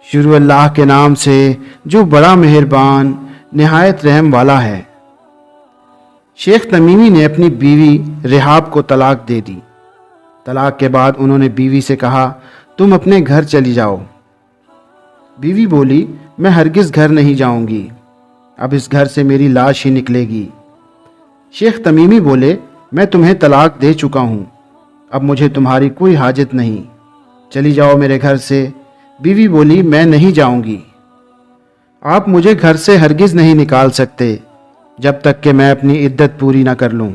شروع اللہ کے نام سے جو بڑا مہربان نہایت رحم والا ہے۔ شیخ تمیمی نے اپنی بیوی رحاب کو طلاق دے دی۔ طلاق کے بعد انہوں نے بیوی سے کہا تم اپنے گھر چلی جاؤ۔ بیوی بولی میں ہرگز گھر نہیں جاؤں گی، اب اس گھر سے میری لاش ہی نکلے گی۔ شیخ تمیمی بولے میں تمہیں طلاق دے چکا ہوں، اب مجھے تمہاری کوئی حاجت نہیں، چلی جاؤ میرے گھر سے۔ بیوی بولی میں نہیں جاؤں گی، آپ مجھے گھر سے ہرگز نہیں نکال سکتے جب تک کہ میں اپنی عدت پوری نہ کر لوں،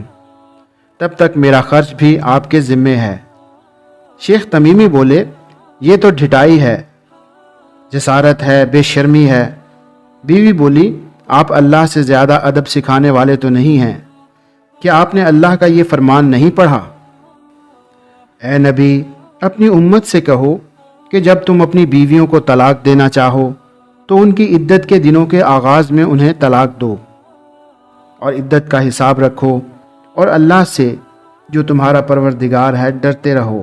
تب تک میرا خرچ بھی آپ کے ذمے ہے۔ شیخ تمیمی بولے یہ تو ڈھٹائی ہے، جسارت ہے، بے شرمی ہے۔ بیوی بولی آپ اللہ سے زیادہ ادب سکھانے والے تو نہیں ہیں، کیا آپ نے اللہ کا یہ فرمان نہیں پڑھا؟ اے نبی، اپنی امت سے کہو کہ جب تم اپنی بیویوں کو طلاق دینا چاہو تو ان کی عدت کے دنوں کے آغاز میں انہیں طلاق دو، اور عدت کا حساب رکھو، اور اللہ سے جو تمہارا پروردگار ہے ڈرتے رہو۔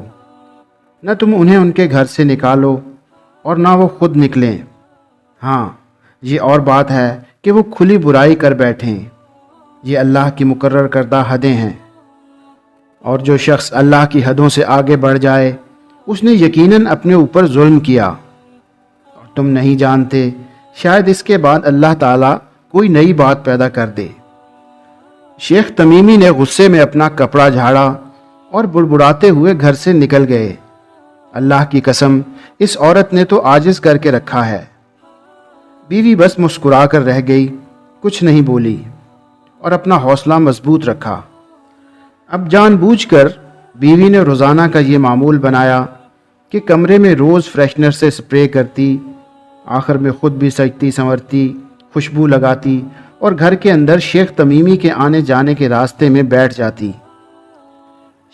نہ تم انہیں ان کے گھر سے نکالو اور نہ وہ خود نکلیں۔ ہاں یہ اور بات ہے کہ وہ کھلی برائی کر بیٹھیں، یہ اللہ کی مقرر کردہ حدیں ہیں، اور جو شخص اللہ کی حدوں سے آگے بڑھ جائے اس نے یقیناً اپنے اوپر ظلم کیا، اور تم نہیں جانتے شاید اس کے بعد اللہ تعالیٰ کوئی نئی بات پیدا کر دے۔ شیخ تمیمی نے غصے میں اپنا کپڑا جھاڑا اور بڑبڑاتے ہوئے گھر سے نکل گئے۔ اللہ کی قسم اس عورت نے تو عاجز کر کے رکھا ہے۔ بیوی بس مسکرا کر رہ گئی، کچھ نہیں بولی اور اپنا حوصلہ مضبوط رکھا۔ اب جان بوجھ کر بیوی نے روزانہ کا یہ معمول بنایا کہ کمرے میں روز فریشنر سے سپرے کرتی، آخر میں خود بھی سجتی سنورتی، خوشبو لگاتی اور گھر کے اندر شیخ تمیمی کے آنے جانے کے راستے میں بیٹھ جاتی۔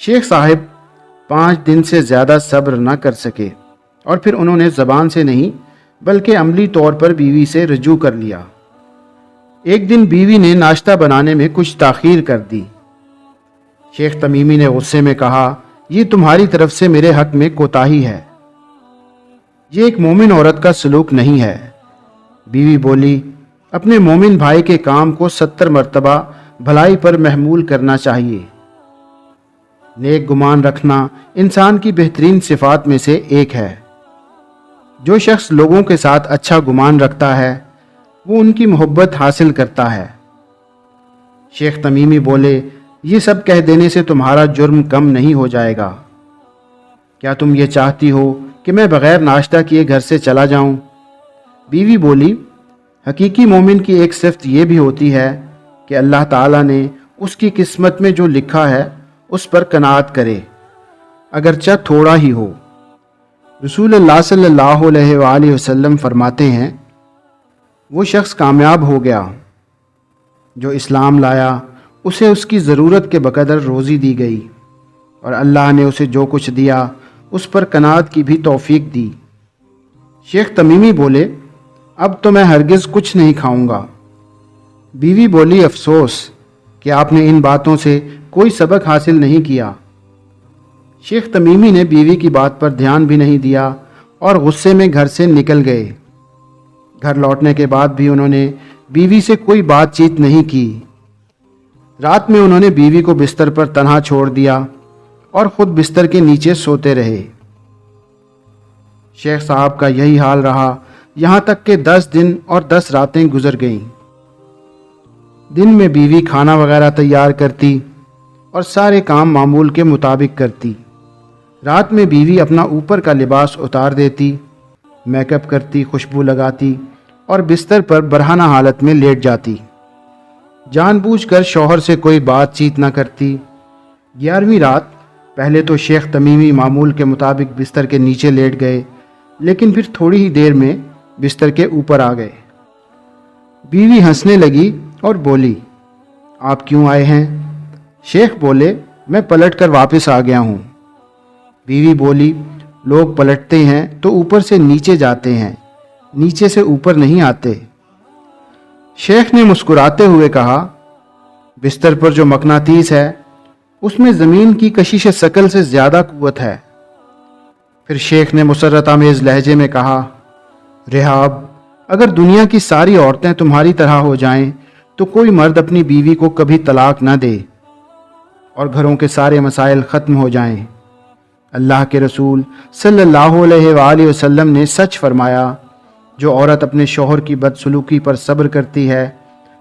شیخ صاحب 5 دن سے زیادہ صبر نہ کر سکے اور پھر انہوں نے زبان سے نہیں بلکہ عملی طور پر بیوی سے رجوع کر لیا۔ ایک دن بیوی نے ناشتہ بنانے میں کچھ تاخیر کر دی۔ شیخ تمیمی نے غصے میں کہا یہ تمہاری طرف سے میرے حق میں کوتاہی ہے، یہ ایک مومن عورت کا سلوک نہیں ہے۔ بیوی بولی اپنے مومن بھائی کے کام کو 70 مرتبہ بھلائی پر محمول کرنا چاہیے۔ نیک گمان رکھنا انسان کی بہترین صفات میں سے ایک ہے۔ جو شخص لوگوں کے ساتھ اچھا گمان رکھتا ہے وہ ان کی محبت حاصل کرتا ہے۔ شیخ تمیمی بولے یہ سب کہہ دینے سے تمہارا جرم کم نہیں ہو جائے گا، کیا تم یہ چاہتی ہو کہ میں بغیر ناشتہ کیے گھر سے چلا جاؤں؟ بیوی بولی حقیقی مومن کی ایک صفت یہ بھی ہوتی ہے کہ اللہ تعالیٰ نے اس کی قسمت میں جو لکھا ہے اس پر قناعت کرے، اگرچہ تھوڑا ہی ہو۔ رسول اللہ صلی اللہ علیہ وآلہ وسلم فرماتے ہیں وہ شخص کامیاب ہو گیا جو اسلام لایا، اسے اس کی ضرورت کے بقدر روزی دی گئی، اور اللہ نے اسے جو کچھ دیا اس پر قناعت کی بھی توفیق دی۔ شیخ تمیمی بولے اب تو میں ہرگز کچھ نہیں کھاؤں گا۔ بیوی بولی افسوس کہ آپ نے ان باتوں سے کوئی سبق حاصل نہیں کیا۔ شیخ تمیمی نے بیوی کی بات پر دھیان بھی نہیں دیا اور غصے میں گھر سے نکل گئے۔ گھر لوٹنے کے بعد بھی انہوں نے بیوی سے کوئی بات چیت نہیں کی۔ رات میں انہوں نے بیوی کو بستر پر تنہا چھوڑ دیا اور خود بستر کے نیچے سوتے رہے۔ شیخ صاحب کا یہی حال رہا یہاں تک کہ 10 دن اور 10 راتیں گزر گئیں۔ دن میں بیوی کھانا وغیرہ تیار کرتی اور سارے کام معمول کے مطابق کرتی۔ رات میں بیوی اپنا اوپر کا لباس اتار دیتی، میک اپ کرتی، خوشبو لگاتی اور بستر پر برہنہ حالت میں لیٹ جاتی۔ جان بوجھ کر شوہر سے کوئی بات چیت نہ کرتی۔ 11ویں رات پہلے تو شیخ تمیمی معمول کے مطابق بستر کے نیچے لیٹ گئے، لیکن پھر تھوڑی ہی دیر میں بستر کے اوپر آ گئے۔ بیوی ہنسنے لگی اور بولی آپ کیوں آئے ہیں؟ شیخ بولے میں پلٹ کر واپس آ گیا ہوں۔ بیوی بولی لوگ پلٹتے ہیں تو اوپر سے نیچے جاتے ہیں، نیچے سے اوپر نہیں آتے۔ شیخ نے مسکراتے ہوئے کہا بستر پر جو مقناطیس ہے اس میں زمین کی کشش ثقل سے زیادہ قوت ہے۔ پھر شیخ نے مسرت آمیز لہجے میں کہا رحاب، اگر دنیا کی ساری عورتیں تمہاری طرح ہو جائیں تو کوئی مرد اپنی بیوی کو کبھی طلاق نہ دے اور گھروں کے سارے مسائل ختم ہو جائیں۔ اللہ کے رسول صلی اللہ علیہ وآلہ وسلم نے سچ فرمایا، جو عورت اپنے شوہر کی بدسلوکی پر صبر کرتی ہے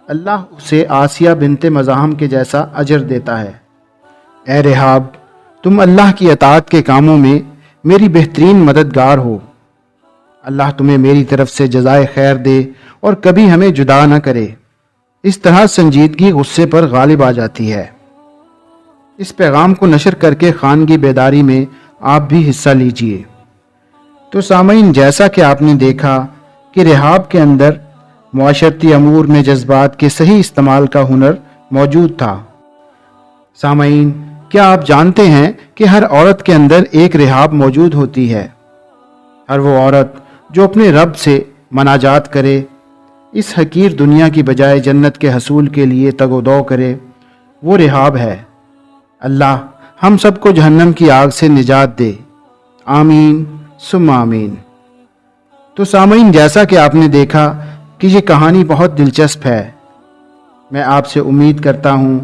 اللہ اسے آسیہ بنت مزاحم کے جیسا اجر دیتا ہے۔ اے رحاب، تم اللہ کی اطاعت کے کاموں میں میری بہترین مددگار ہو۔ اللہ تمہیں میری طرف سے جزائے خیر دے اور کبھی ہمیں جدا نہ کرے۔ اس طرح سنجیدگی غصے پر غالب آ جاتی ہے۔ اس پیغام کو نشر کر کے خانگی بیداری میں آپ بھی حصہ لیجئے۔ تو سامعین، جیسا کہ آپ نے دیکھا کہ رحاب کے اندر معاشرتی امور میں جذبات کے صحیح استعمال کا ہنر موجود تھا۔ سامعین، کیا آپ جانتے ہیں کہ ہر عورت کے اندر ایک رحاب موجود ہوتی ہے؟ ہر وہ عورت جو اپنے رب سے مناجات کرے، اس حقیر دنیا کی بجائے جنت کے حصول کے لیے تگ و دو کرے، وہ رحاب ہے۔ اللہ ہم سب کو جہنم کی آگ سے نجات دے، آمین ثم آمین۔ تو سامعین، جیسا کہ آپ نے دیکھا کہ یہ کہانی بہت دلچسپ ہے، میں آپ سے امید کرتا ہوں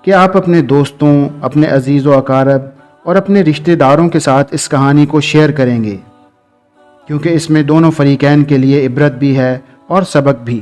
کہ آپ اپنے دوستوں، اپنے عزیز و اقارب اور اپنے رشتہ داروں کے ساتھ اس کہانی کو شیئر کریں گے، کیونکہ اس میں دونوں فریقین کے لیے عبرت بھی ہے اور سبق بھی۔